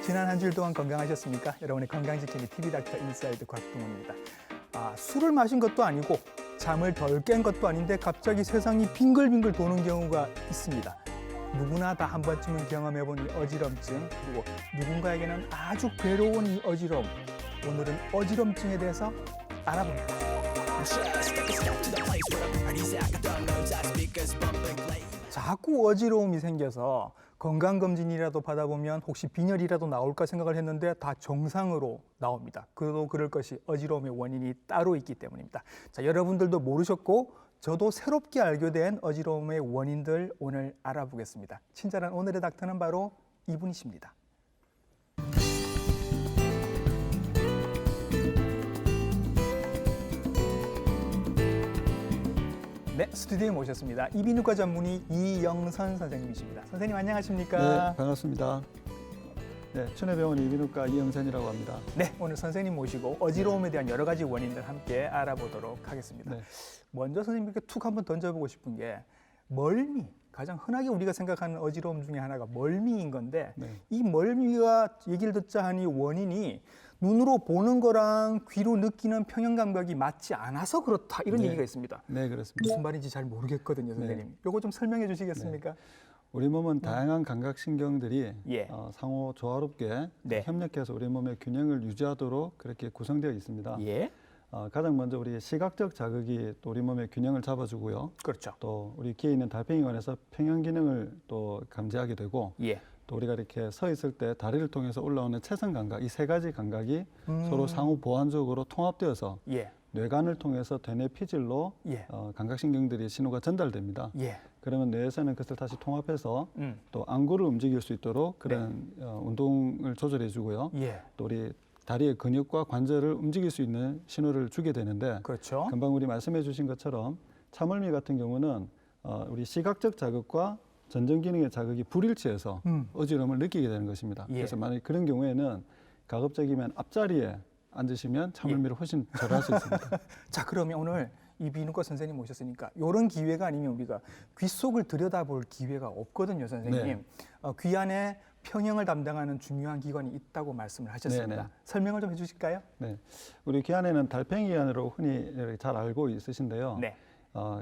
지난 한 주일 동안 건강하셨습니까? 여러분의 건강지킴이 TV닥터 인사이드 곽동훈입니다. 술을 마신 것도 아니고 잠을 덜 깬 것도 아닌데 갑자기 세상이 빙글빙글 도는 경우가 있습니다. 누구나 다 한 번쯤은 경험해본 이 어지럼증, 그리고 누군가에게는 아주 괴로운 이 어지러움. 오늘은 어지럼증에 대해서 알아봅니다. 자꾸 어지러움이 생겨서 건강검진이라도 받아보면 혹시 빈혈이라도 나올까 생각을 했는데 다 정상으로 나옵니다. 그래도 그럴 것이 어지러움의 원인이 따로 있기 때문입니다. 자, 여러분들도 모르셨고 저도 새롭게 알게 된 어지러움의 원인들 오늘 알아보겠습니다. 친절한 오늘의 닥터는 바로 이분이십니다. 네, 스튜디오에 모셨습니다. 이비인후과 전문의 이영선 선생님이십니다. 선생님 안녕하십니까? 네, 반갑습니다. 네, 천혜병원 이비인후과 이영선이라고 합니다. 네, 오늘 선생님 모시고 어지러움에 대한 여러 가지 원인들 함께 알아보도록 하겠습니다. 네. 먼저 선생님께 툭 한번 던져보고 싶은 게 멀미, 가장 흔하게 우리가 생각하는 어지러움 중에 하나가 멀미인 건데 네. 이 멀미가 얘기를 듣자 하니 원인이 눈으로 보는 거랑 귀로 느끼는 평형 감각이 맞지 않아서 그렇다 이런 얘기가 있습니다. 네, 그렇습니다. 무슨 말인지 잘 모르겠거든요, 선생님. 요거 좀 설명해 주시겠습니까? 우리 몸은 다양한 감각신경들이 예. 상호 조화롭게 네. 협력해서 우리 몸의 균형을 유지하도록 그렇게 구성되어 있습니다. 예, 가장 먼저 우리 시각적 자극이 또 우리 몸의 균형을 잡아주고요. 그렇죠. 또 우리 귀에 있는 달팽이관에서 평형 기능을 또 감지하게 되고 예, 또 우리가 이렇게 서 있을 때 다리를 통해서 올라오는 체성 감각, 이 세 가지 감각이 서로 상호 보완적으로 통합되어서 예, 뇌관을 통해서 대뇌 피질로 예. 감각신경들이 신호가 전달됩니다. 예. 그러면 뇌에서는 그것을 다시 통합해서 또 안구를 움직일 수 있도록 그런 운동을 조절해 주고요. 예. 또 우리 다리의 근육과 관절을 움직일 수 있는 신호를 주게 되는데 그렇죠. 금방 우리 말씀해 주신 것처럼 차멀미 같은 경우는 우리 시각적 자극과 전정 기능의 자극이 불일치해서 어지러움을 느끼게 되는 것입니다. 예. 그래서 만약 그런 경우에는 가급적이면 앞자리에 앉으시면 차멀미를 훨씬 덜 할 수 있습니다. 자, 그러면 오늘 이비인후과 선생님 모셨으니까 이런 기회가 아니면 우리가 귀 속을 들여다볼 기회가 없거든요, 선생님. 네. 귀 안에 평형을 담당하는 중요한 기관이 있다고 말씀을 하셨습니다. 네, 네. 설명을 좀 해주실까요? 네, 우리 귀 안에는 달팽이관으로 흔히 잘 알고 있으신데요. 네.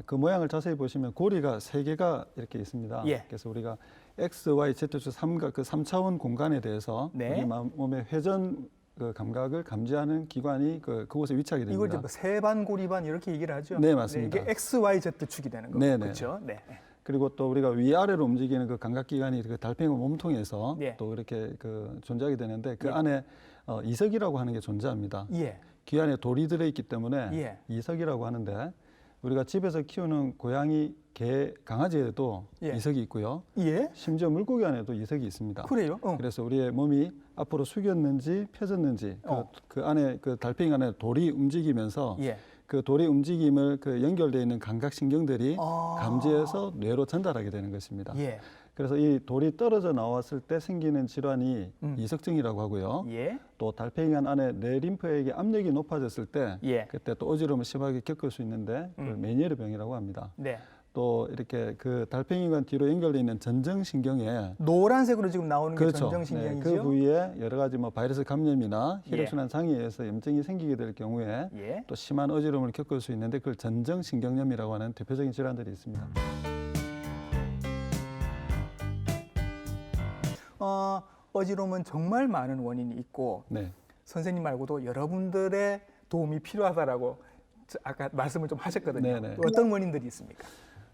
그 모양을 자세히 보시면 고리가 세 개가 이렇게 있습니다. 예. 그래서 우리가 X, Y, Z 삼각 그 3차원 공간에 대해서 네. 우리 몸의 회전 그 감각을 감지하는 기관이 그곳에 위치하게 됩니다. 이걸 이제 뭐 세반, 고리반 이렇게 얘기를 하죠. 네, 맞습니다. 이게 X, Y, Z 축이 되는 거죠. 네, 네. 그렇죠. 네. 그리고 또 우리가 위아래로 움직이는 그 감각기관이 그 달팽이 몸통에서 예. 또 이렇게 그 존재하게 되는데 그 예. 안에 이석이라고 하는 게 존재합니다. 예. 귀 안에 돌이 들어있기 때문에 예. 이석이라고 하는데 우리가 집에서 키우는 고양이, 개, 강아지에도 예. 이석이 있고요. 예? 심지어 물고기 안에도 이석이 있습니다. 그래요? 그래서 우리의 몸이 앞으로 숙였는지 펴졌는지 그 안에 그 달팽이 안에 돌이 움직이면서 예. 그 돌의 움직임을 그 연결되어 있는 감각신경들이 아. 감지해서 뇌로 전달하게 되는 것입니다. 예. 그래서 이 돌이 떨어져 나왔을 때 생기는 질환이 이석증이라고 하고요. 예. 또 달팽이관 안에 뇌 림프액의 압력이 높아졌을 때 예. 그때 또 어지러움을 심하게 겪을 수 있는데 그걸 메니에르 병이라고 합니다. 네. 또 이렇게 그 달팽이관 뒤로 연결되어 있는 전정신경에 노란색으로 지금 나오는 게 그렇죠. 전정신경이죠. 그 부위에 여러 가지 뭐 바이러스 감염이나 예. 혈액순환 장애에서 염증이 생기게 될 경우에 예. 또 심한 어지러움을 겪을 수 있는데 그걸 전정신경염이라고 하는 대표적인 질환들이 있습니다. 어지러움은 정말 많은 원인이 있고 네. 선생님 말고도 여러분들의 도움이 필요하다라고 아까 말씀을 좀 하셨거든요. 네네. 어떤 원인들이 있습니까?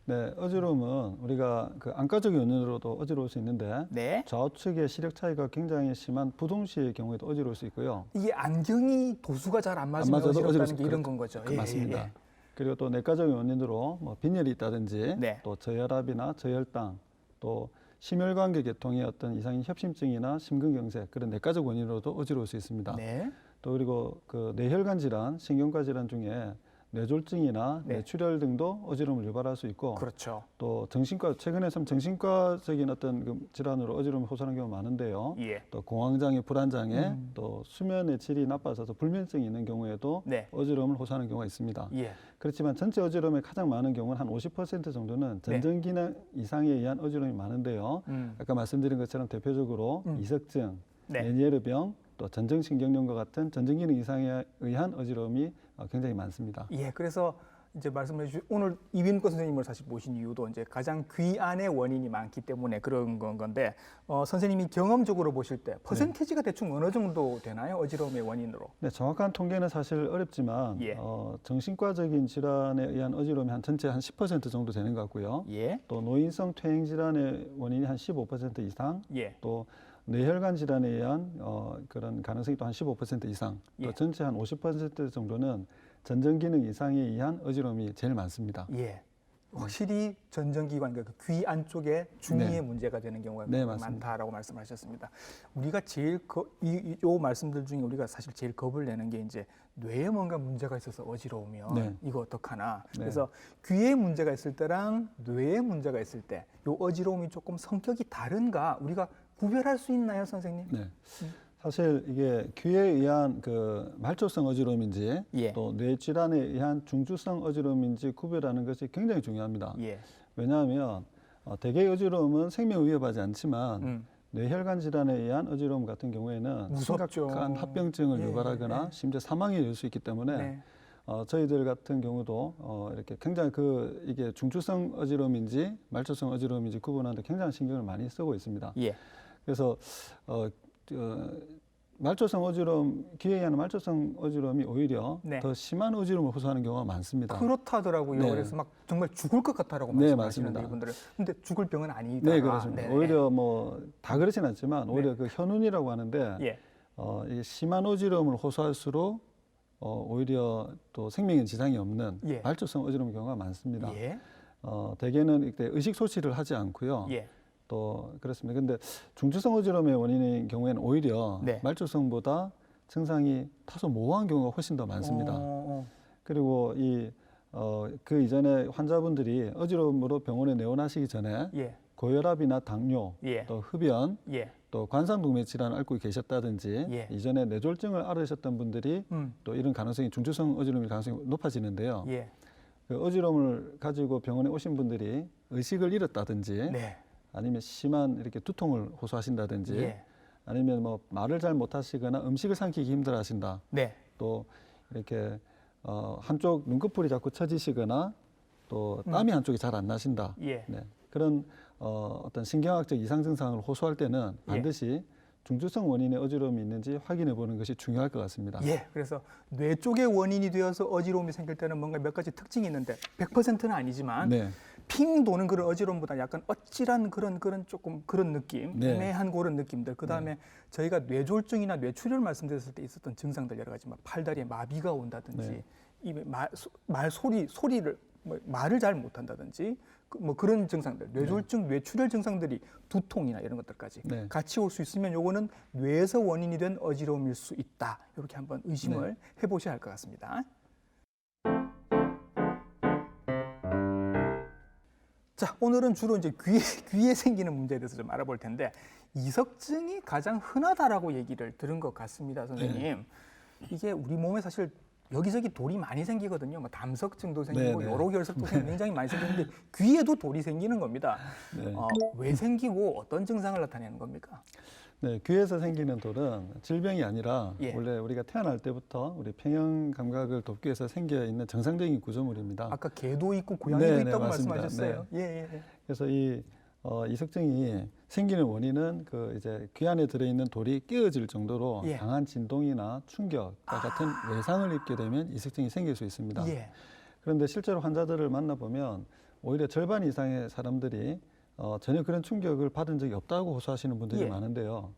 네, 어지러움은 우리가 그 안과적인 원인으로도 어지러울 수 있는데 네. 좌우측의 시력 차이가 굉장히 심한 부동시의 경우에도 어지러울 수 있고요. 이게 안경이 도수가 잘 안 맞으면 맞아도 어지럽다는 게 어지러울 이런 건 거죠. 예, 맞습니다. 예, 예. 그리고 또 내과적인 원인으로 뭐 빈혈이 있다든지 네. 또 저혈압이나 저혈당 또 심혈관계 계통의 어떤 이상인 협심증이나 심근경색 그런 내과적 원인으로도 어지러울 수 있습니다. 네. 또 그리고 그 뇌혈관 질환, 신경과 질환 중에 뇌졸중이나 네. 뇌출혈 등도 어지러움을 유발할 수 있고 그렇죠. 또 정신과 최근에는 정신과적인 어떤 그 질환으로 어지러움을 호소하는 경우가 많은데요. 예. 또 공황장애, 불안장애, 또 수면의 질이 나빠져서 불면증이 있는 경우에도 네. 어지러움을 호소하는 경우가 있습니다. 예. 그렇지만 전체 어지러움의 가장 많은 경우는 한 50% 정도는 전정기능 이상에 의한 어지러움이 많은데요. 아까 말씀드린 것처럼 대표적으로 이석증, 네. 메니에르병, 또 전정신경염과 같은 전정기능 이상에 의한 어지러움이 굉장히 많습니다. 예, 그래서 이제 말씀해 주신 오늘 이민권 선생님을 사실 모신 이유도 이제 가장 귀 안에 원인이 많기 때문에 그런 건데 선생님이 경험적으로 보실 때 퍼센티지가 대충 어느 정도 되나요? 어지러움의 원인으로? 네, 정확한 통계는 사실 어렵지만 예. 정신과적인 질환에 의한 어지러움이 한 전체 한 10% 정도 되는 것 같고요. 예, 또 노인성 퇴행 질환의 원인이 한 15% 이상, 예, 또 뇌혈관 질환에 의한 그런 가능성이 또 한 15% 이상, 또 예. 전체 한 50% 정도는 전정기능 이상에 의한 어지러움이 제일 많습니다. 예. 확실히 전정기관, 그러니까 귀 안쪽에 중의의 네. 문제가 되는 경우가 네, 맞습니다. 많다라고 말씀하셨습니다. 우리가 제일 요 말씀들 중에 우리가 사실 제일 겁을 내는 게 이제 뇌에 뭔가 문제가 있어서 어지러우면 네. 이거 어떡하나. 네. 그래서 귀에 문제가 있을 때랑 뇌에 문제가 있을 때 요 어지러움이 조금 성격이 다른가 우리가 구별할 수 있나요, 선생님? 네. 사실 이게 귀에 의한 그 말초성 어지러움인지 예. 또 뇌질환에 의한 중추성 어지러움인지 구별하는 것이 굉장히 중요합니다. 예. 왜냐하면 대개의 어지러움은 생명을 위협하지 않지만 뇌혈관 질환에 의한 어지러움 같은 경우에는 무섭죠. 심각한 합병증을 예, 유발하거나 예. 심지어 사망에 이를 수 있기 때문에 네. 저희들 같은 경우도 이렇게 굉장히 이게 중추성 어지러움인지 말초성 어지러움인지 구분하는데 굉장히 신경을 많이 쓰고 있습니다. 예. 그래서 말초성 어지러움, 귀에 의한 말초성 어지러움이 오히려 네. 더 심한 어지러움을 호소하는 경우가 많습니다. 그렇다더라고요. 네. 그래서 막 정말 죽을 것 같다라고 네, 말씀하시는데 맞습니다. 이분들은 근데 죽을 병은 아니다. 네, 그렇습니다. 오히려 뭐 다 그렇진 않지만 오히려 네. 그 현운이라고 하는데 예. 이게 심한 어지러움을 호소할수록 오히려 또 생명에 지장이 없는 예. 말초성 어지러움 경우가 많습니다. 예. 대개는 이때 의식 소치를 하지 않고요. 예. 또 그렇습니다. 근데 중추성 어지러움의 원인인 경우에는 오히려 네. 말초성보다 증상이 다소 모호한 경우가 훨씬 더 많습니다. 그리고 그 이전에 환자분들이 어지러움으로 병원에 내원하시기 전에 예. 고혈압이나 당뇨, 예. 또 흡연, 예. 또 관상동맥 질환을 앓고 계셨다든지 예. 이전에 뇌졸중을 앓으셨던 분들이 또 이런 가능성이 중추성 어지러움일 가능성이 높아지는데요. 예. 그 어지러움을 가지고 병원에 오신 분들이 의식을 잃었다든지 네. 아니면 심한 이렇게 두통을 호소하신다든지 예. 아니면 뭐 말을 잘 못하시거나 음식을 삼키기 힘들어하신다. 네. 또 이렇게 한쪽 눈꺼풀이 자꾸 처지시거나 또 땀이 한쪽이 잘 안 나신다. 예. 네. 그런 어떤 신경학적 이상 증상을 호소할 때는 반드시 중추성 원인의 어지러움이 있는지 확인해 보는 것이 중요할 것 같습니다. 예. 그래서 뇌 쪽의 원인이 되어서 어지러움이 생길 때는 뭔가 몇 가지 특징이 있는데 100%는 아니지만 네. 핑 도는 그런 어지러움보다 약간 어찌란 그런 조금 그런 느낌, 네. 애매한 그런 느낌들. 그다음에 저희가 뇌졸중이나 뇌출혈 말씀드렸을 때 있었던 증상들 여러 가지 막 팔다리에 마비가 온다든지 네. 입에 소리를 말을 잘 못한다든지 뭐 그런 증상들, 뇌졸중, 뇌출혈 증상들이 두통이나 이런 것들까지 네. 같이 올 수 있으면 요거는 뇌에서 원인이 된 어지러움일 수 있다. 이렇게 한번 의심을 해보셔야 할 것 같습니다. 자, 오늘은 주로 이제 귀에 생기는 문제에 대해서 좀 알아볼 텐데 이석증이 가장 흔하다라고 얘기를 들은 것 같습니다, 선생님. 이게 우리 몸에 사실 여기저기 돌이 많이 생기거든요. 뭐 담석증도 생기고 네. 여러 결석도 굉장히 많이 생기는데 귀에도 돌이 생기는 겁니다. 네. 왜 생기고 어떤 증상을 나타내는 겁니까? 네, 귀에서 생기는 돌은 질병이 아니라 예. 원래 우리가 태어날 때부터 우리 평형 감각을 돕기 위해서 생겨 있는 정상적인 구조물입니다. 아까 개도 있고 고양이도 네, 있다고 맞습니다. 말씀하셨어요. 예. 그래서 이 이석증이 생기는 원인은 이제 귀 안에 들어있는 돌이 깨어질 정도로 예. 강한 진동이나 충격과 같은 외상을 입게 되면 이석증이 생길 수 있습니다. 예. 그런데 실제로 환자들을 만나보면 오히려 절반 이상의 사람들이 전혀 그런 충격을 받은 적이 없다고 호소하시는 분들이 예. 많은데요.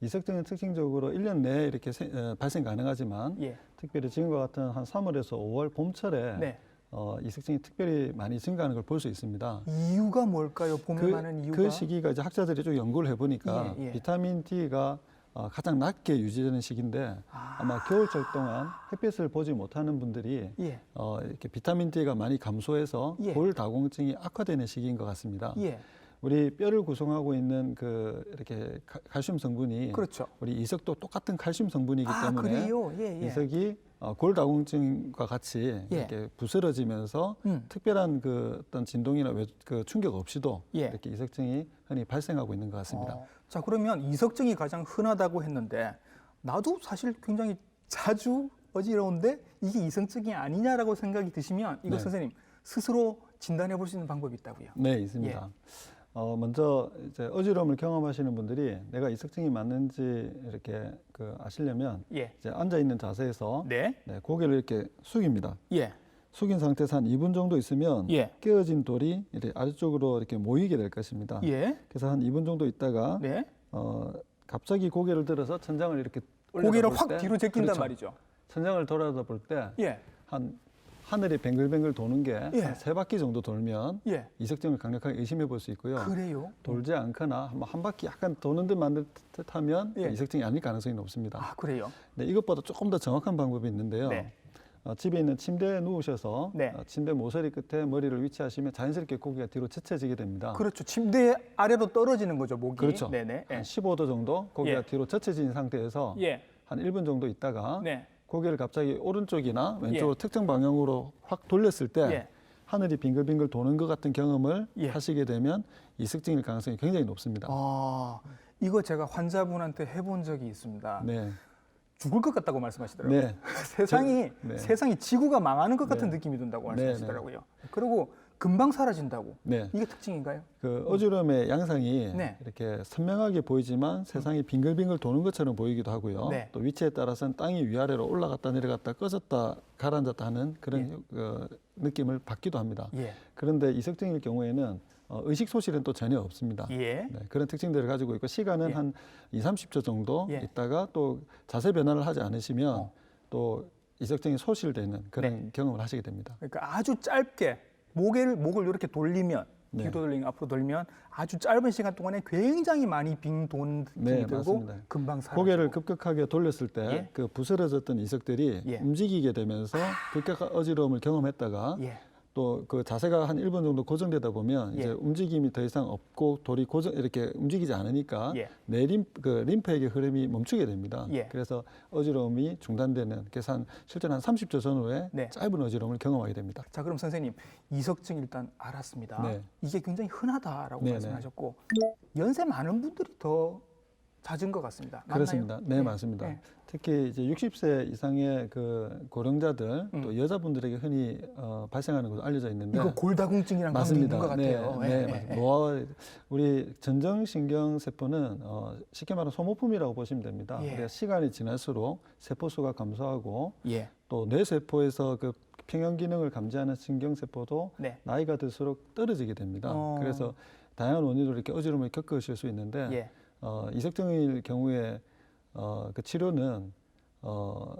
이석증은 특징적으로 1년 내에 이렇게 발생 가능하지만 예. 특별히 지금과 같은 한 3월에서 5월 봄철에 네. 이석증이 특별히 많이 증가하는 걸 볼 수 있습니다. 이유가 뭘까요? 봄에 많은 이유가? 그 시기가 이제 학자들이 좀 연구를 해보니까 예. 비타민 D가 가장 낮게 유지되는 시기인데 아마 겨울철 동안 햇빛을 보지 못하는 분들이 예. 이렇게 비타민 D가 많이 감소해서 예. 볼 다공증이 악화되는 시기인 것 같습니다. 예. 우리 뼈를 구성하고 있는 이렇게 칼슘 성분이 그렇죠. 우리 이석도 똑같은 칼슘 성분이기 때문에 그래요? 예. 이석이 골다공증과 같이 예. 이렇게 부스러지면서 특별한 그 어떤 진동이나 그 충격 없이도 예. 이렇게 이석증이 흔히 발생하고 있는 것 같습니다. 자, 그러면 이석증이 가장 흔하다고 했는데 나도 사실 굉장히 자주 어지러운데 이게 이석증이 아니냐라고 생각이 드시면 이거 네. 선생님 스스로 진단해 볼 수 있는 방법이 있다고요. 네, 있습니다. 먼저 이제 어지러움을 경험하시는 분들이 내가 이석증이 맞는지 이렇게 아시려면 예. 이제 앉아 있는 자세에서 네. 네, 고개를 이렇게 숙입니다. 예. 숙인 상태에서 한 2분 정도 있으면 예. 깨어진 돌이 이렇게 아래쪽으로 이렇게 모이게 될 것입니다. 예. 그래서 한 2분 정도 있다가 네. 갑자기 고개를 들어서 천장을 이렇게 고개를 올려다볼 확 때, 뒤로 제낀단 그렇죠. 말이죠. 천장을 돌아다 볼 때 예. 한 하늘이 뱅글뱅글 도는 게 한 예. 3바퀴 정도 돌면 예. 이석증을 강력하게 의심해 볼 수 있고요. 그래요? 돌지 않거나 한 바퀴 약간 도는 듯 만 듯 하면 예. 이석증이 아닐 가능성이 높습니다. 아, 그래요? 네, 이것보다 조금 더 정확한 방법이 있는데요. 네. 집에 있는 침대에 누우셔서 네. 침대 모서리 끝에 머리를 위치하시면 자연스럽게 고개가 뒤로 채쳐지게 됩니다. 그렇죠. 침대 아래로 떨어지는 거죠, 목이. 그렇죠. 네네. 한 15도 정도 고개가 예. 뒤로 젖혀진 상태에서 예. 한 1분 정도 있다가 네. 고개를 갑자기 오른쪽이나 왼쪽으로 예. 특정 방향으로 확 돌렸을 때 예. 하늘이 빙글빙글 도는 것 같은 경험을 예. 하시게 되면 이석증일 가능성이 굉장히 높습니다. 아, 이거 제가 환자분한테 해본 적이 있습니다. 네. 죽을 것 같다고 말씀하시더라고요. 네. 네. 세상이 지구가 망하는 것 같은 네. 느낌이 든다고 네, 말씀하시더라고요. 그리고 금방 사라진다고. 네. 이게 특징인가요? 그 어지러움의 양상이 네. 이렇게 선명하게 보이지만 세상이 빙글빙글 도는 것처럼 보이기도 하고요. 네. 또 위치에 따라서는 땅이 위아래로 올라갔다 내려갔다 꺼졌다 가라앉았다 하는 그런 느낌을 받기도 합니다. 예. 그런데 이석증일 경우에는 의식 소실은 또 전혀 없습니다. 예. 네, 그런 특징들을 가지고 있고 시간은 예. 한 2, 30초 정도 예. 있다가 또 자세 변화를 하지 않으시면 또 이석증이 소실되는 그런 경험을 하시게 됩니다. 그러니까 아주 짧게 목을 이렇게 돌리면 네. 뒤로 돌리면 앞으로 돌리면 아주 짧은 시간 동안에 굉장히 많이 빙 도는 느낌이 네, 들고 맞습니다. 금방 사라지고. 고개를 급격하게 돌렸을 때 그 예. 부스러졌던 이석들이 예. 움직이게 되면서 급격한 어지러움을 경험했다가 예. 또 그 자세가 한 1분 정도 고정되다 보면 예. 이제 움직임이 더 이상 없고 돌이 이렇게 움직이지 않으니까 예. 내 림프액의 흐름이 멈추게 됩니다. 예. 그래서 어지러움이 중단되는 그래서 실제로 한 30초 전후에 네. 짧은 어지러움을 경험하게 됩니다. 자, 그럼 선생님 이석증 일단 알았습니다. 네. 이게 굉장히 흔하다라고 네, 말씀하셨고 연세 많은 분들이 더 잦은 것 같습니다. 맞나요? 그렇습니다. 네, 예. 맞습니다. 예. 특히 이제 60세 이상의 그 고령자들 또 여자분들에게 흔히 발생하는 것으로 알려져 있는데 이거 골다공증이랑 관계 맞습니다. 있는 것 같아요. 네, 예, 맞습니다. 예. 노화 우리 전정신경 세포는 쉽게 말하면 소모품이라고 보시면 됩니다. 예. 그래서 시간이 지날수록 세포 수가 감소하고 예. 또 뇌 세포에서 그 평형 기능을 감지하는 신경 세포도 네. 나이가 들수록 떨어지게 됩니다. 그래서 다양한 원인으로 이렇게 어지러움을 겪으실 수 있는데 예. 이석증일 경우에 그 치료는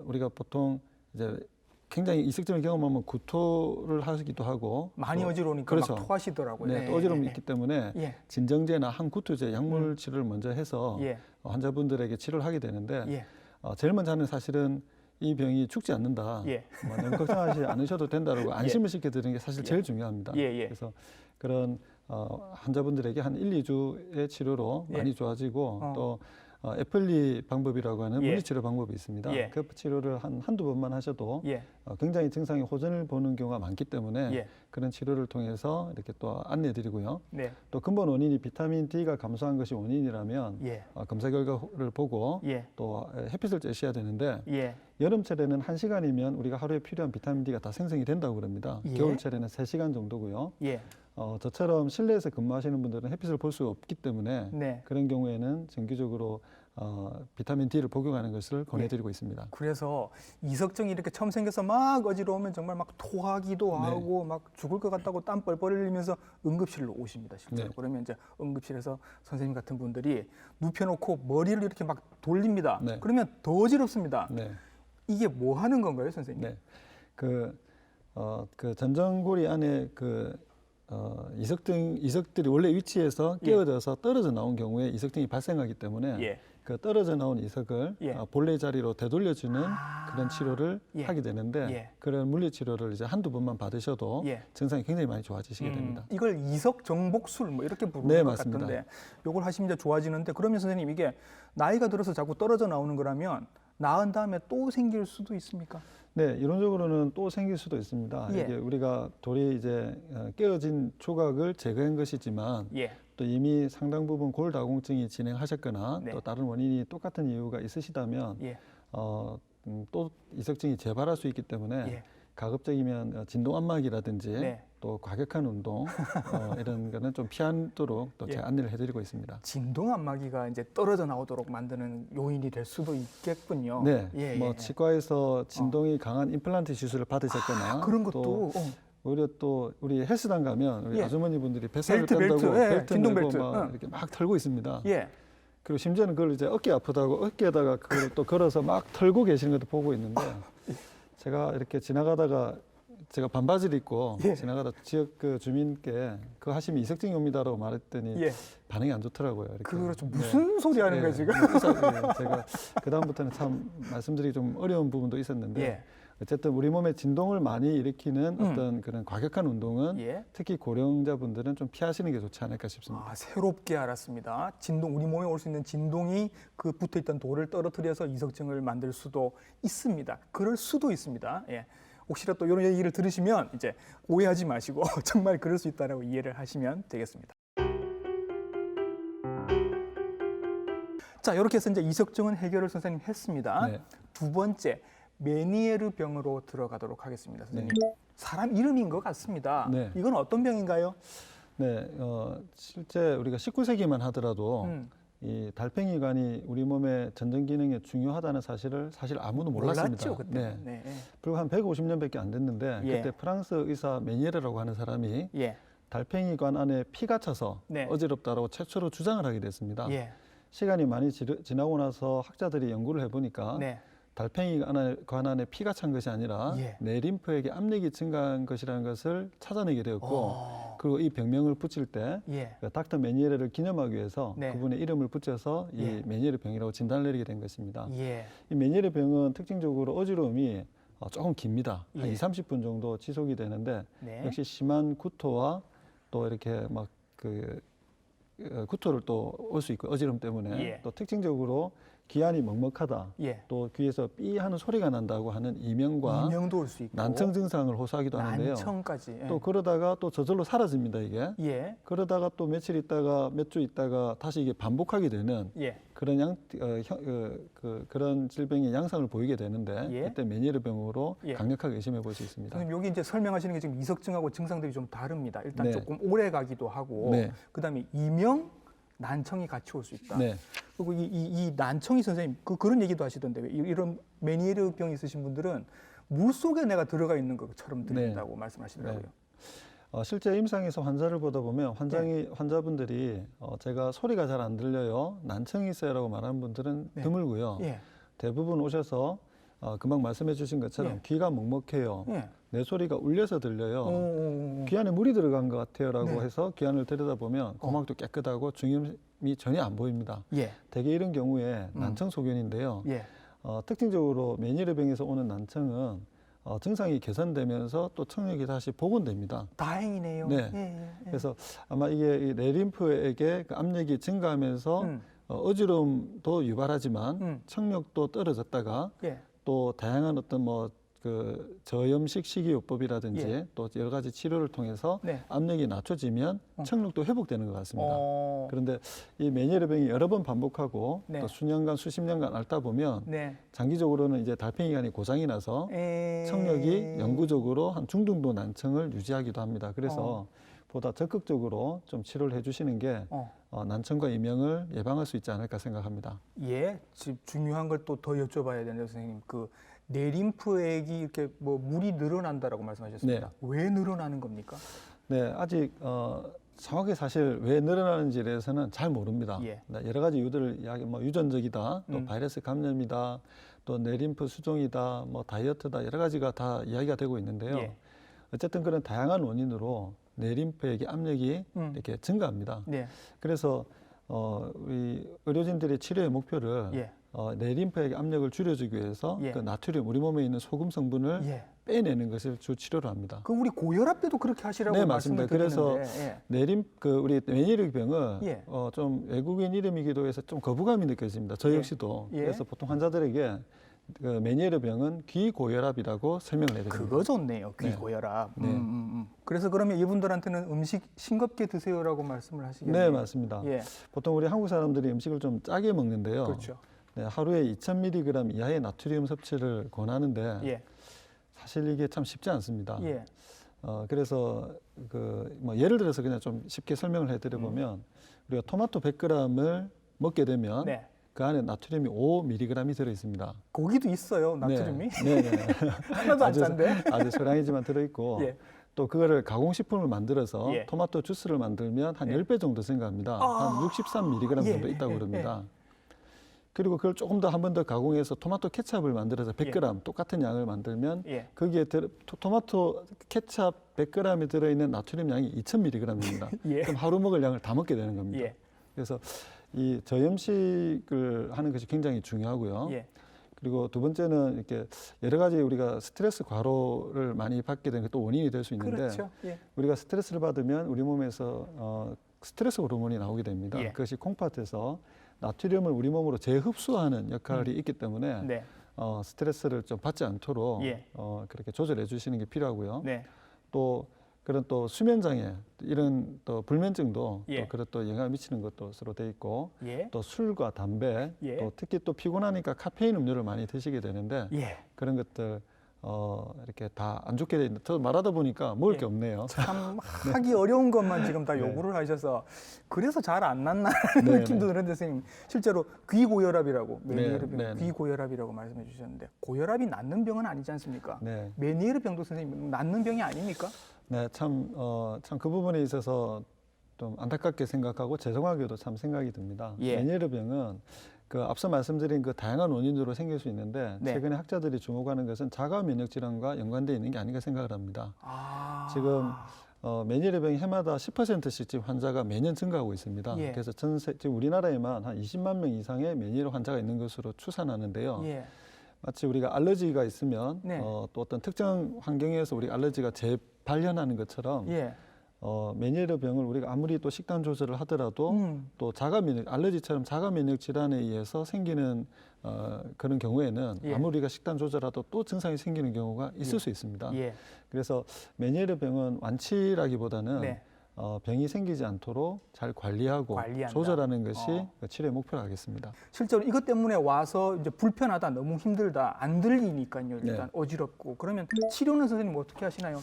우리가 보통 이제 굉장히 이석증을 경험하면 구토를 하기도 하고 많이 또 어지러우니까 그렇죠. 막 토하시더라고요. 네, 예, 또 어지러움이 예, 있기 때문에 예. 진정제나 항구토제 약물 치료를 먼저 해서 예. 환자분들에게 치료를 하게 되는데 예. 제일 먼저 하는 사실은 이 병이 죽지 않는다. 예. 너무 걱정하지 않으셔도 된다라고 안심을 시켜드리는 게 사실 제일 중요합니다. 예, 예. 그래서 그런 환자분들에게 한 1, 2주의 치료로 예. 많이 좋아지고 또 애플리 방법이라고 하는 예. 물리치료 방법이 있습니다. 예. 그 치료를 한두 번만 하셔도 예. 굉장히 증상이 호전을 보는 경우가 많기 때문에 예. 그런 치료를 통해서 이렇게 또 안내드리고요. 네. 또 근본 원인이 비타민 D가 감소한 것이 원인이라면 예. 검사 결과를 보고 예. 또 햇빛을 쬐셔야 되는데 예. 여름철에는 1시간이면 우리가 하루에 필요한 비타민 D가 다 생성이 된다고 그럽니다. 예. 겨울철에는 3시간 정도고요. 예. 저처럼 실내에서 근무하시는 분들은 햇빛을 볼 수가 없기 때문에 네. 그런 경우에는 정기적으로 비타민 D를 복용하는 것을 예. 권해드리고 있습니다. 그래서 이석증이 이렇게 처음 생겨서 막 어지러우면 정말 막 토하기도 네. 하고 막 죽을 것 같다고 땀 뻘뻘 흘리면서 응급실로 오십니다. 실제로. 네. 그러면 이제 응급실에서 선생님 같은 분들이 눕혀놓고 머리를 이렇게 막 돌립니다. 네. 그러면 더 어지럽습니다. 네. 이게 뭐 하는 건가요, 선생님? 네. 그 전정고리 안에 이석들이 원래 위치에서 깨어져서 떨어져 나온 경우에 이석증이 발생하기 때문에 예. 그 떨어져 나온 이석을 예. 본래 자리로 되돌려주는 그런 치료를 예. 하게 되는데 예. 그런 물리 치료를 이제 한두 번만 받으셔도 예. 증상이 굉장히 많이 좋아지시게 됩니다. 이걸 이석 정복술 뭐 이렇게 부르는 네, 것 맞습니다. 같은데 요걸 하시면 이제 좋아지는데 그러면 선생님 이게 나이가 들어서 자꾸 떨어져 나오는 거라면 나은 다음에 또 생길 수도 있습니까? 네, 이론적으로는 또 생길 수도 있습니다. 예. 이게 우리가 돌이 이제 깨어진 조각을 제거한 것이지만 예. 또 이미 상당 부분 골다공증이 진행하셨거나 네. 또 다른 원인이 똑같은 이유가 있으시다면 예. 또 이석증이 재발할 수 있기 때문에 예. 가급적이면 진동안마기라든지 네. 또 과격한 운동 이런 거는 좀 피하도록 또 제가 예. 안내를 해드리고 있습니다. 진동안마기가 이제 떨어져 나오도록 만드는 요인이 될 수도 있겠군요. 네, 예, 뭐 예. 치과에서 진동이 강한 임플란트 시술을 받으셨거나 그런 것도 또 오히려 또 우리 헬스장 가면 우리 예. 아주머니분들이 뱃살을 벨트, 뺀다고 예, 벨트 진동 메고 벨트. 막 응. 이렇게 막 털고 있습니다. 예. 그리고 심지어는 그걸 이제 어깨 아프다고 어깨에다가 그걸 또 걸어서 막 털고 계시는 것도 보고 있는데 제가 이렇게 지나가다가 제가 반바지를 입고 예. 지나가다 지역 그 주민께 그거 하시면 이석증이 옵니다라고 말했더니 예. 반응이 안 좋더라고요. 이렇게. 그렇죠. 무슨 소리 하는 거야 지금? 제가 그 다음부터는 참 말씀드리기 좀 어려운 부분도 있었는데 예. 어쨌든 우리 몸에 진동을 많이 일으키는 어떤 그런 과격한 운동은 예. 특히 고령자분들은 좀 피하시는 게 좋지 않을까 싶습니다. 아, 새롭게 알았습니다. 진동, 우리 몸에 올 수 있는 진동이 그 붙어있던 돌을 떨어뜨려서 이석증을 만들 수도 있습니다. 그럴 수도 있습니다. 예. 혹시라도 이런 얘기를 들으시면 이제 오해하지 마시고 정말 그럴 수 있다라고 이해를 하시면 되겠습니다. 자, 이렇게 해서 이제 이석증은 해결을 선생님 했습니다. 네. 두 번째, 메니에르 병으로 들어가도록 하겠습니다. 선생님. 사람 이름인 것 같습니다. 네. 이건 어떤 병인가요? 네, 실제 우리가 19세기만 하더라도 이 달팽이관이 우리 몸의 전정 기능에 중요하다는 사실을 사실 아무도 몰랐습니다. 몰랐죠, 그때. 네. 네. 불과 한 150년밖에 안 됐는데 예. 그때 프랑스 의사 메니에르라고 하는 사람이 예. 달팽이관 안에 피가 차서 네. 어지럽다라고 최초로 주장을 하게 됐습니다. 예. 시간이 많이 지나고 나서 학자들이 연구를 해보니까 네. 달팽이관 안에 피가 찬 것이 아니라 예. 뇌림프에게 압력이 증가한 것이라는 것을 찾아내게 되었고 그리고 이 병명을 붙일 때 예. 닥터 메니에르를 기념하기 위해서 네. 그분의 이름을 붙여서 이 예. 메니에르 병이라고 진단을 내리게 된 것입니다. 예. 이 메니에르 병은 특징적으로 어지러움이 조금 깁니다. 한 예. 20-30분 정도 지속이 되는데 네. 역시 심한 구토와 또 이렇게 막 구토를 또 올 수 있고 어지러움 때문에 예. 또 특징적으로 귀안이 먹먹하다. 예. 또 귀에서 삐 하는 소리가 난다고 하는 이명과 이명도 올 수 있고 난청 증상을 호소하기도 하는데요. 난청까지. 예. 또 그러다가 또 저절로 사라집니다, 이게. 예. 그러다가 또 며칠 있다가 몇 주 있다가 다시 이게 반복하게 되는 예. 그런 그런 질병의 양상을 보이게 되는데 예. 그때 메니에르 병으로 예. 강력하게 의심해 볼 수 있습니다. 선생님 여기 이제 설명하시는 게 지금 이석증하고 증상들이 좀 다릅니다. 일단 네. 조금 오래 가기도 하고 네. 그다음에 이명 난청이 같이 올 수 있다. 네. 그리고 이 난청이 선생님 그런 얘기도 하시던데 이런 메니에르 병 있으신 분들은 물 속에 내가 들어가 있는 것처럼 들린다고 말씀하시더라고요. 실제 임상에서 환자를 보다 보면 환자분들이 제가 소리가 잘 안 들려요, 난청이 있어요라고 말하는 분들은 네. 드물고요. 예. 대부분 오셔서 금방 말씀해 주신 것처럼 예. 귀가 먹먹해요. 예. 내 소리가 울려서 들려요. 오. 귀 안에 물이 들어간 것 같아요라고 네. 해서 귀 안을 들여다보면 고막도 깨끗하고 중염이 전혀 안 보입니다. 예. 대개 이런 경우에 난청 소견인데요. 예. 특징적으로 메니에르 병에서 오는 난청은 증상이 개선되면서 또 청력이 다시 복원됩니다. 다행이네요. 네. 예. 그래서 아마 이게 이 뇌림프에게 그 압력이 증가하면서 어지러움도 유발하지만 청력도 떨어졌다가 예. 또 다양한 어떤 저염식 식이요법이라든지 예. 또 여러 가지 치료를 통해서 네. 압력이 낮춰지면 청력도 회복되는 것 같습니다. 어. 그런데 이 메니에르 병이 여러 번 반복하고 네. 또 수년간 수십 년간 앓다 보면 네. 장기적으로는 이제 달팽이관이 고장이 나서 청력이 영구적으로 한 중등도 난청을 유지하기도 합니다. 그래서 보다 적극적으로 좀 치료를 해주시는 게 난청과 이명을 예방할 수 있지 않을까 생각합니다. 예, 지금 중요한 걸 또 더 여쭤봐야 되는데 선생님 뇌림프액이 이렇게 물이 늘어난다라고 말씀하셨습니다. 네. 왜 늘어나는 겁니까? 네, 아직 정확히 사실 왜 늘어나는지에 대해서는 잘 모릅니다. 예. 여러 가지 이유들을 유전적이다, 또 바이러스 감염이다, 또 뇌림프 수종이다, 다이어트다 여러 가지가 다 이야기가 되고 있는데요. 예. 어쨌든 그런 다양한 원인으로 뇌림프액의 압력이 이렇게 증가합니다. 네. 그래서 우리 의료진들의 치료의 목표를 예. 뇌림프액의 압력을 줄여주기 위해서 예. 그 나트륨, 우리 몸에 있는 소금 성분을 예. 빼내는 것을 주 치료로 합니다. 그 우리 고혈압 때도 그렇게 하시라고 네, 말씀을 맞습니다. 그래서 드리는데, 우리 메니에르 병은 예. 좀 외국인 이름이기도 해서 좀 거부감이 느껴집니다. 저 예. 역시도. 예. 그래서 보통 환자들에게 그 메니에르 병은 귀고혈압이라고 설명을 해드립니다. 그거 좋네요. 귀고혈압. 네. 그래서 그러면 이분들한테는 음식 싱겁게 드세요라고 말씀을 하시겠네요. 네, 맞습니다. 예. 보통 우리 한국 사람들이 음식을 좀 짜게 먹는데요. 그렇죠. 네, 하루에 2,000mg 이하의 나트륨 섭취를 권하는데 예. 사실 이게 참 쉽지 않습니다. 예. 그래서 뭐 예를 들어서 그냥 좀 쉽게 설명을 해드려보면 우리가 토마토 100g을 먹게 되면 네. 그 안에 나트륨이 5mg이 들어 있습니다. 고기도 있어요, 나트륨이? 네, 네. 하나도 안 짠데? 아주 소량이지만 들어있고 예. 또 그거를 가공식품을 만들어서 예. 토마토 주스를 만들면 한 예. 10배 정도 생각합니다. 한 63mg 예. 정도 있다고 예. 그럽니다. 그리고 그걸 조금 더 한 번 더 가공해서 토마토 케찹을 만들어서 100g 똑같은 양을 만들면 거기에 토마토 케찹 100g에 들어있는 나트륨 양이 2000mg입니다. 예. 그럼 하루 먹을 양을 다 먹게 되는 겁니다. 예. 그래서 이 저염식을 하는 것이 굉장히 중요하고요. 예. 그리고 두 번째는 이렇게 여러 가지 우리가 스트레스 과로를 많이 받게 되는 게 또 원인이 될 수 있는데 그렇죠. 예. 우리가 스트레스를 받으면 우리 몸에서 스트레스 호르몬이 나오게 됩니다. 예. 그것이 콩팥에서 나트륨을 우리 몸으로 재흡수하는 역할이 있기 때문에 네. 스트레스를 좀 받지 않도록 예. 그렇게 조절해 주시는 게 필요하고요. 네. 또 그런 또 수면 장애 이런 또 불면증도 예. 또 그런 또 영향을 미치는 것으로 돼 있고 예. 또 술과 담배 예. 또 특히 또 피곤하니까 카페인 음료를 많이 드시게 되는데 예. 그런 것들 이렇게 다 안 좋게 돼 있는데 더 말하다 보니까 먹을 게 없네요. 참 하기 어려운 것만 지금 다 요구를 하셔서 그래서 잘 안 났나 네, 느낌도 네. 드는데 선생님 실제로 귀고혈압이라고 네, 메니에르 병 네, 네. 귀고혈압이라고 말씀해 주셨는데 고혈압이 낫는 병은 아니지 않습니까? 네, 메니에르 병도 선생님 낫는 병이 아닙니까? 네, 참 그 부분에 있어서 좀 안타깝게 생각하고 죄송하게도 참 생각이 듭니다. 예. 메니에르 병은 그 앞서 말씀드린 그 다양한 원인으로 생길 수 있는데 네. 최근에 학자들이 주목하는 것은 자가 면역 질환과 연관되어 있는 게 아닌가 생각을 합니다. 지금 메니에르 병이 해마다 10%씩 지금 환자가 매년 증가하고 있습니다. 예. 그래서 지금 우리나라에만 한 20만 명 이상의 메니에르 환자가 있는 것으로 추산하는데요. 예. 마치 우리가 알러지가 있으면 네. 또 어떤 특정 환경에서 우리 알러지가 재발현하는 것처럼 예. 메니에르 병을 우리가 아무리 또 식단 조절을 하더라도 또 알러지처럼 자가 면역 질환에 의해서 생기는 그런 경우에는 예. 아무리 우리가 식단 조절하도 또 증상이 생기는 경우가 있을 수 있습니다. 예. 그래서 메니에르 병은 완치라기보다는 네. 병이 생기지 않도록 잘 관리하고 관리한다. 조절하는 것이 그 치료의 목표로 하겠습니다. 실제로 이것 때문에 와서 이제 불편하다, 너무 힘들다, 안 들리니까요. 일단 네. 어지럽고 그러면 치료는 선생님 어떻게 하시나요?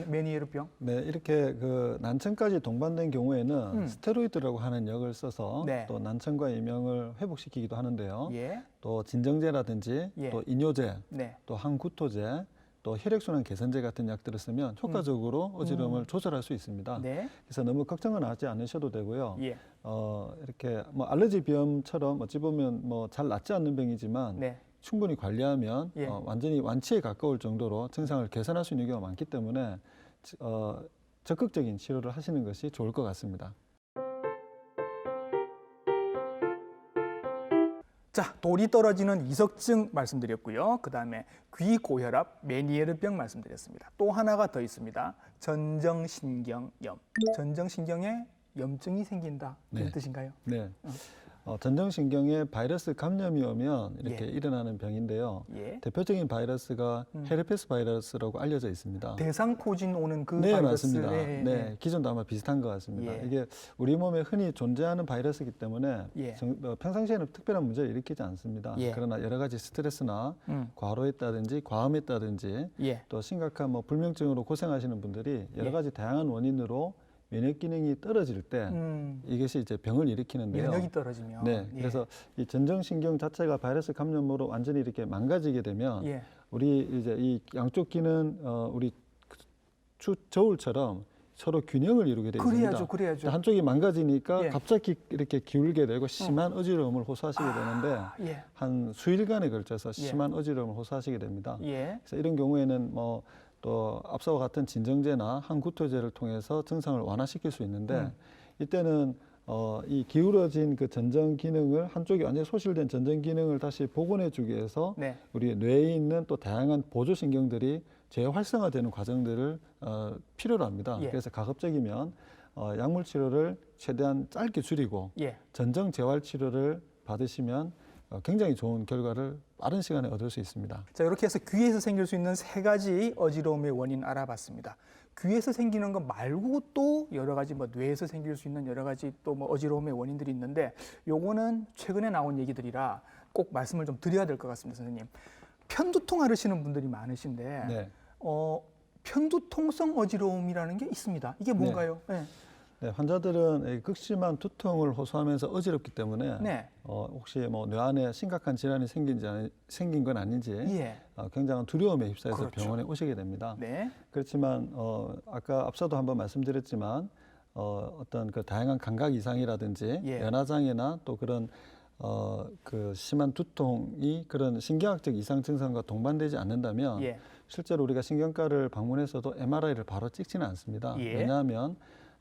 메니에르 병? 네, 이렇게 그 난청까지 동반된 경우에는 스테로이드라고 하는 약을 써서 네. 또 난청과 이명을 회복시키기도 하는데요. 예. 또 진정제라든지 예. 또 이뇨제, 네. 또 항구토제, 또 혈액순환 개선제 같은 약들을 쓰면 효과적으로 어지러움을 조절할 수 있습니다. 네. 그래서 너무 걱정은 하지 않으셔도 되고요. 예. 이렇게 뭐 알레르기 비염처럼 어찌 보면 뭐 잘 낫지 않는 병이지만 네. 충분히 관리하면 예. 완전히 완치에 가까울 정도로 증상을 개선할 수 있는 경우가 많기 때문에 적극적인 치료를 하시는 것이 좋을 것 같습니다. 자, 돌이 떨어지는 이석증 말씀드렸고요. 그 다음에 귀고혈압, 메니에르병 말씀드렸습니다. 또 하나가 더 있습니다. 전정신경염. 전정신경에 염증이 생긴다. 이런 네. 뜻인가요? 네. 전정신경에 바이러스 감염이 오면 이렇게 예. 일어나는 병인데요. 예. 대표적인 바이러스가 헤르페스 바이러스라고 알려져 있습니다. 대상포진 오는 그 네, 바이러스. 맞습니다. 예, 예. 네, 기존도 아마 비슷한 것 같습니다. 예. 이게 우리 몸에 흔히 존재하는 바이러스이기 때문에 예. 평상시에는 특별한 문제를 일으키지 않습니다. 예. 그러나 여러 가지 스트레스나 음. 과로했다든지 과음했다든지 예. 또 심각한 뭐 불면증으로 고생하시는 분들이 여러 예. 가지 다양한 원인으로 면역 기능이 떨어질 때 이것이 이제 병을 일으키는데요. 면역이 떨어지면. 네, 예. 그래서 이 전정신경 자체가 바이러스 감염으로 완전히 이렇게 망가지게 되면 예. 우리 이제 이 양쪽 귀는 우리 저울처럼 서로 균형을 이루게 되어 있습니다. 그래야죠. 한쪽이 망가지니까 예. 갑자기 이렇게 기울게 되고 심한 어지러움을 호소하시게 되는데 예. 한 수일간에 걸쳐서 심한 어지러움을 호소하시게 됩니다. 예. 그래서 이런 경우에는 뭐 또 앞서와 같은 진정제나 항구토제를 통해서 증상을 완화시킬 수 있는데 이때는 이 기울어진 그 전정 기능을 한쪽이 완전히 소실된 전정 기능을 다시 복원해 주기 위해서 네. 우리 뇌에 있는 또 다양한 보조 신경들이 재활성화되는 과정들을 필요로 합니다. 예. 그래서 가급적이면 약물 치료를 최대한 짧게 줄이고 예. 전정 재활 치료를 받으시면 굉장히 좋은 결과를 빠른 시간에 얻을 수 있습니다. 자, 이렇게 해서 귀에서 생길 수 있는 3가지 어지러움의 원인 알아봤습니다. 귀에서 생기는 것 말고 또 여러 가지 뭐 뇌에서 생길 수 있는 여러 가지 또 뭐 어지러움의 원인들이 있는데 요거는 최근에 나온 얘기들이라 꼭 말씀을 좀 드려야 될 것 같습니다, 선생님. 편두통 앓으시는 분들이 많으신데 네. 편두통성 어지러움이라는 게 있습니다. 이게 뭔가요? 네. 네, 환자들은 극심한 두통을 호소하면서 어지럽기 때문에 네. 혹시 뭐 뇌 안에 심각한 질환이 생긴 건 아닌지 예. 굉장한 두려움에 휩싸여서 그렇죠. 병원에 오시게 됩니다. 네. 그렇지만 아까 앞서도 한번 말씀드렸지만 어떤 그 다양한 감각 이상이라든지 예. 연화장애나 또 그런 그 심한 두통이 그런 신경학적 이상 증상과 동반되지 않는다면 예. 실제로 우리가 신경과를 방문해서도 MRI를 바로 찍지는 않습니다. 예. 왜냐하면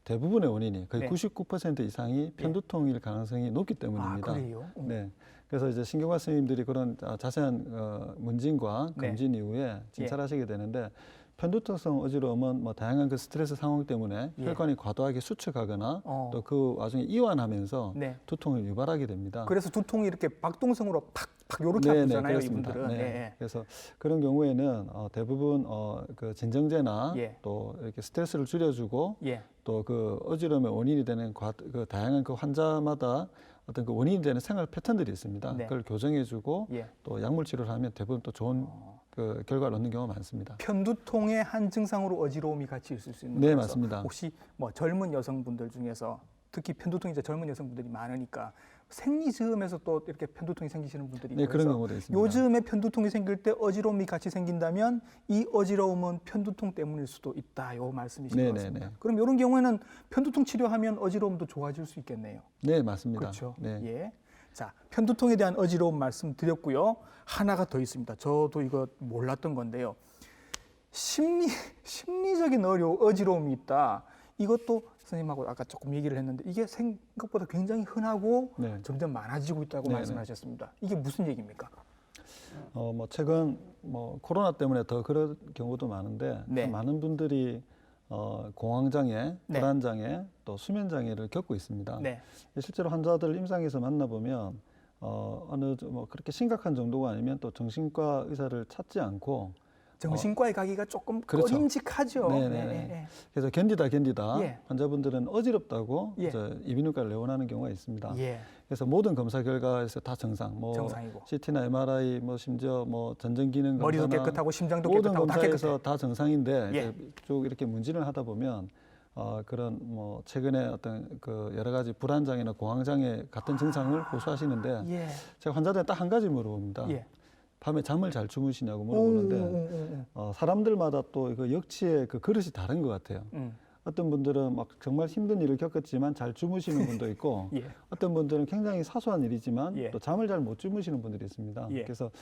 대부분의 원인이 거의 네. 99% 이상이 편두통일 가능성이 높기 때문입니다. 아, 그래요? 네. 그래서 이제 신경과 선생님들이 그런 자세한 문진과 네. 검진 이후에 진찰하시게 되는데 편두통성 어지러움은 뭐 다양한 그 스트레스 상황 때문에 예. 혈관이 과도하게 수축하거나 또 그 와중에 이완하면서 네. 두통을 유발하게 됩니다. 그래서 두통이 이렇게 박동성으로 팍팍 요렇게 네, 아프잖아요, 그렇습니다. 이분들은. 네. 네. 그래서 그런 경우에는 대부분 그 진정제나 예. 또 이렇게 스트레스를 줄여주고 예. 또 그 어지러움의 원인이 되는 그 다양한 그 환자마다 어떤 그 원인이 되는 생활 패턴들이 있습니다. 네. 그걸 교정해주고 예. 또 약물 치료를 하면 대부분 또 좋은 그 결과를 얻는 경우가 많습니다. 편두통의 한 증상으로 어지러움이 같이 있을 수 있는 네, 거라서 맞습니다. 혹시 뭐 젊은 여성분들 중에서 특히 편두통이 이제 젊은 여성분들이 많으니까 생리 즈음에서 또 이렇게 편두통이 생기시는 분들이 네, 있고 그런 해서 경우도 있습니다. 요즘에 편두통이 생길 때 어지러움이 같이 생긴다면 이 어지러움은 편두통 때문일 수도 있다. 요 말씀이신 것 같습니다. 네. 그럼 이런 경우에는 편두통 치료하면 어지러움도 좋아질 수 있겠네요. 네, 맞습니다. 그렇죠. 네. 예. 자, 편두통에 대한 어지러움 말씀드렸고요. 하나가 더 있습니다. 저도 이거 몰랐던 건데요. 심리적인 어지러움이 있다. 이것도 선생님하고 아까 조금 얘기를 했는데 이게 생각보다 굉장히 흔하고 네. 점점 많아지고 있다고 말씀하셨습니다. 이게 무슨 얘기입니까? 뭐 최근 뭐 코로나 때문에 더 그런 경우도 많은데 네. 많은 분들이 공황장애, 네. 불안장애, 또 수면장애를 겪고 있습니다. 네. 실제로 환자들 임상에서 만나보면 어느 뭐 그렇게 심각한 정도가 아니면 또 정신과 의사를 찾지 않고 정신과에 가기가 조금 그렇죠. 꺼림직하죠. 네네네. 그래서 견디다 예. 환자분들은 어지럽다고 예. 이비인후과를 내원하는 경우가 있습니다. 예. 그래서 모든 검사 결과에서 다 정상, 뭐 정상이고. CT나 MRI, 뭐 심지어 뭐 전정 기능 머리도 검사나 깨끗하고 심장도 모든 깨끗하고 다 검사에서 깨끗해. 다 정상인데 예. 이제 쭉 이렇게 문진을 하다 보면 그런 뭐 최근에 어떤 그 여러 가지 불안장애나 공황장애 같은 증상을 호소하시는데 예. 제가 환자들한테 딱 한 가지 물어봅니다. 예. 밤에 잠을 잘 주무시냐고 물어보는데 사람들마다 또 그 역치의 그 그릇이 다른 것 같아요. 어떤 분들은 막 정말 힘든 일을 겪었지만 잘 주무시는 분도 있고 예. 어떤 분들은 굉장히 사소한 일이지만 예. 또 잠을 잘 못 주무시는 분들이 있습니다. 예. 그래서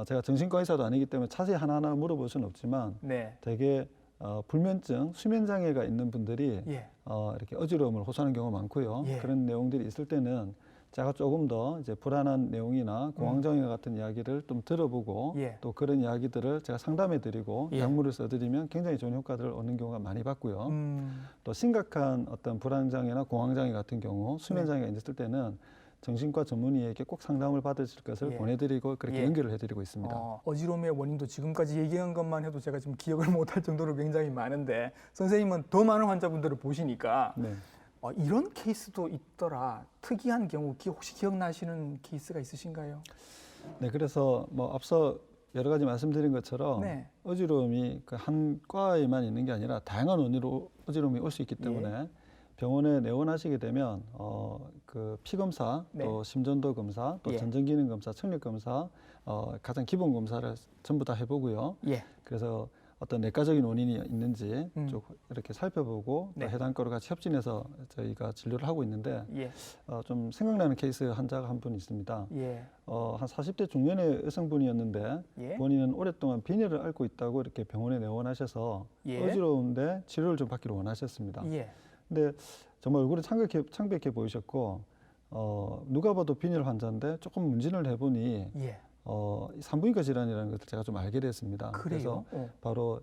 제가 정신과 의사도 아니기 때문에 자세히 하나하나 물어볼 수는 없지만 네. 되게 불면증, 수면 장애가 있는 분들이 예. 이렇게 어지러움을 호소하는 경우가 많고요. 예. 그런 내용들이 있을 때는 제가 조금 더 이제 불안한 내용이나 공황장애 같은 이야기를 좀 들어보고 예. 또 그런 이야기들을 제가 상담해드리고 예. 약물을 써드리면 굉장히 좋은 효과들을 얻는 경우가 많이 봤고요. 또 심각한 어떤 불안장애나 공황장애 같은 경우 수면장애가 있을 때는 정신과 전문의에게 꼭 상담을 받으실 것을 예. 보내드리고 그렇게 예. 연결을 해드리고 있습니다. 어지러움의 원인도 지금까지 얘기한 것만 해도 제가 지금 기억을 못할 정도로 굉장히 많은데 선생님은 더 많은 환자분들을 보시니까 네. 이런 케이스도 있더라. 특이한 경우 혹시 기억나시는 케이스가 있으신가요? 네, 그래서 뭐 앞서 여러 가지 말씀드린 것처럼 네. 어지러움이 그 한 과에만 있는 게 아니라 다양한 원인으로 어지러움이 올 수 있기 때문에 병원에 내원하시게 되면 그 피 검사, 네. 또 심전도 검사, 또 예. 전정 기능 검사, 청력 검사, 가장 기본 검사를 전부 다 해보고요. 예. 그래서 어떤 내과적인 원인이 있는지 쭉 이렇게 살펴보고 네. 또 해당 과로 같이 협진해서 저희가 진료를 하고 있는데 예. 좀 생각나는 케이스 환자가 한 분 있습니다. 예. 한 40대 중년의 여성분이었는데 예. 본인은 오랫동안 빈혈을 앓고 있다고 이렇게 병원에 내원하셔서 예. 어지러운데 치료를 좀 받기를 원하셨습니다. 예. 근데 정말 얼굴이 창백해 보이셨고 누가 봐도 빈혈 환자인데 조금 문진을 해보니 예. 산부인과 질환이라는 것을 제가 좀 알게 됐습니다. 그래요? 그래서 바로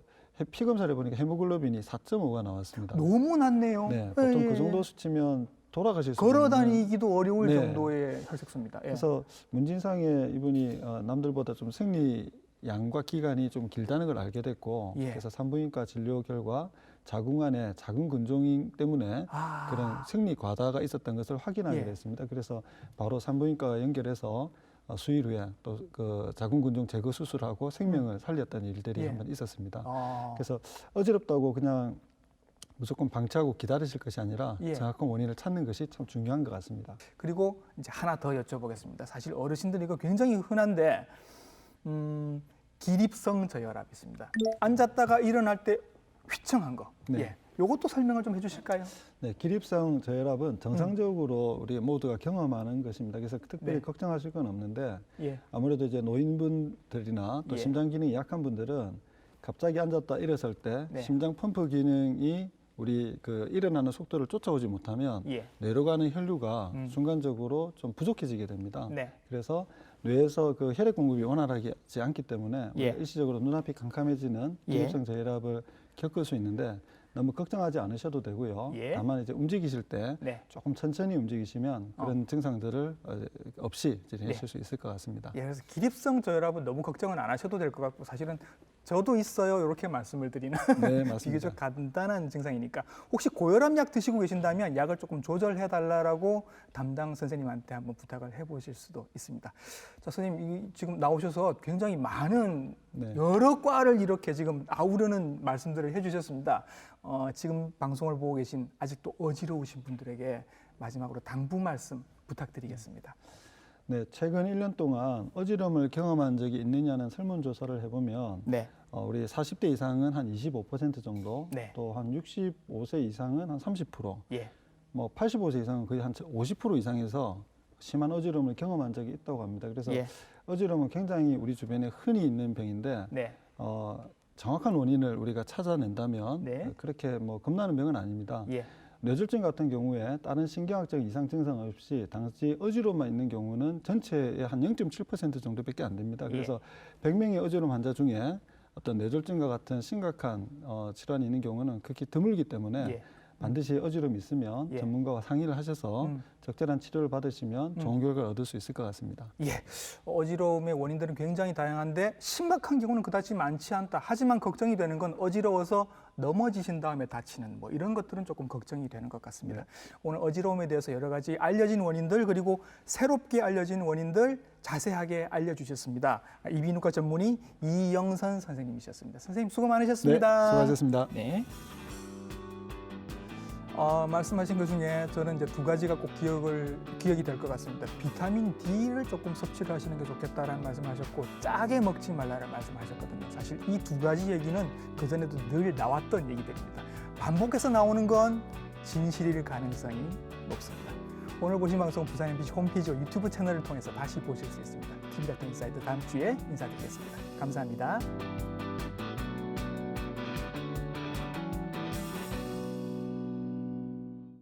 피 검사를 해보니까 헤모글로빈이 4.5가 나왔습니다. 너무 낮네요. 네, 보통 예. 그 정도 수치면 돌아가실 수 걸어 있는 다니기도 어려울 네. 정도의 혈색소입니다. 예. 그래서 문진상에 이분이 남들보다 좀 생리 양과 기간이 좀 길다는 걸 알게 됐고 예. 그래서 산부인과 진료 결과 자궁 안에 자궁 근종 때문에 그런 생리 과다가 있었던 것을 확인하게 예. 됐습니다. 그래서 바로 산부인과와 연결해서 수일 후에 또 그 자궁 근종 제거 수술하고 생명을 살렸던 일들이 예. 한번 있었습니다. 그래서 어지럽다고 그냥 무조건 방치하고 기다리실 것이 아니라 예. 정확한 원인을 찾는 것이 참 중요한 것 같습니다. 그리고 이제 하나 더 여쭤보겠습니다. 사실 어르신들 이거 굉장히 흔한데 기립성 저혈압이 있습니다. 앉았다가 일어날 때 휘청한 거. 네. 예. 요것도 설명을 좀 해주실까요? 네, 기립성 저혈압은 정상적으로 우리 모두가 경험하는 것입니다. 그래서 특별히 네. 걱정하실 건 없는데 예. 아무래도 이제 노인분들이나 또 예. 심장 기능이 약한 분들은 갑자기 앉았다 일어설 때 네. 심장 펌프 기능이 우리 그 일어나는 속도를 쫓아오지 못하면 예. 뇌로 가는 혈류가 순간적으로 좀 부족해지게 됩니다. 네. 그래서 뇌에서 그 혈액 공급이 원활하지 않기 때문에 예. 우리가 일시적으로 눈앞이 캄캄해지는 예. 기립성 저혈압을 겪을 수 있는데 너무 걱정하지 않으셔도 되고요. 예. 다만 이제 움직이실 때 네. 조금 천천히 움직이시면 그런 증상들을 없이 지내실 수 있을 것 같습니다. 예, 그래서 기립성 저혈압은 너무 걱정은 안 하셔도 될 것 같고 사실은 저도 있어요 이렇게 말씀을 드리는 네, 맞습니다. 비교적 간단한 증상이니까 혹시 고혈압약 드시고 계신다면 약을 조금 조절해 달라고 담당 선생님한테 한번 부탁을 해보실 수도 있습니다. 자, 선생님 지금 나오셔서 굉장히 많은 네. 여러 과를 이렇게 지금 아우르는 말씀들을 해주셨습니다. 지금 방송을 보고 계신 아직도 어지러우신 분들에게 마지막으로 당부 말씀 부탁드리겠습니다. 네, 최근 1년 동안 어지러움을 경험한 적이 있느냐는 설문조사를 해보면 네. 우리 40대 이상은 한 25% 정도, 네. 또 한 65세 이상은 한 30%, 예. 뭐 85세 이상은 거의 한 50% 이상에서 심한 어지러움을 경험한 적이 있다고 합니다. 그래서 예. 어지러움은 굉장히 우리 주변에 흔히 있는 병인데 네. 정확한 원인을 우리가 찾아낸다면 네. 그렇게 뭐 겁나는 병은 아닙니다. 예. 뇌졸중 같은 경우에 다른 신경학적 이상 증상 없이 단지 어지러움만 있는 경우는 전체의 한 0.7% 정도밖에 안 됩니다. 그래서 100명의 어지러움 환자 중에 어떤 뇌졸중과 같은 심각한 질환이 있는 경우는 극히 드물기 때문에 예. 반드시 어지러움이 있으면 예. 전문가와 상의를 하셔서 적절한 치료를 받으시면 좋은 결과를 얻을 수 있을 것 같습니다. 예, 어지러움의 원인들은 굉장히 다양한데 심각한 경우는 그다지 많지 않다. 하지만 걱정이 되는 건 어지러워서 넘어지신 다음에 다치는 뭐 이런 것들은 조금 걱정이 되는 것 같습니다. 네. 오늘 어지러움에 대해서 여러 가지 알려진 원인들 그리고 새롭게 알려진 원인들 자세하게 알려주셨습니다. 이비인후과 전문의 이영선 선생님이셨습니다. 선생님 수고 많으셨습니다. 네, 수고하셨습니다. 네. 말씀하신 것 중에 저는 이제 두 가지가 꼭 기억이 될 것 같습니다. 비타민 D를 조금 섭취를 하시는 게 좋겠다라는 말씀하셨고 짜게 먹지 말라는 말씀하셨거든요. 사실 이 두 가지 얘기는 그전에도 늘 나왔던 얘기들입니다. 반복해서 나오는 건 진실일 가능성이 높습니다. 오늘 보신 방송 부산 MBC 홈페이지와 유튜브 채널을 통해서 다시 보실 수 있습니다. TV닥터 인사이드 다음 주에 인사드리겠습니다. 감사합니다.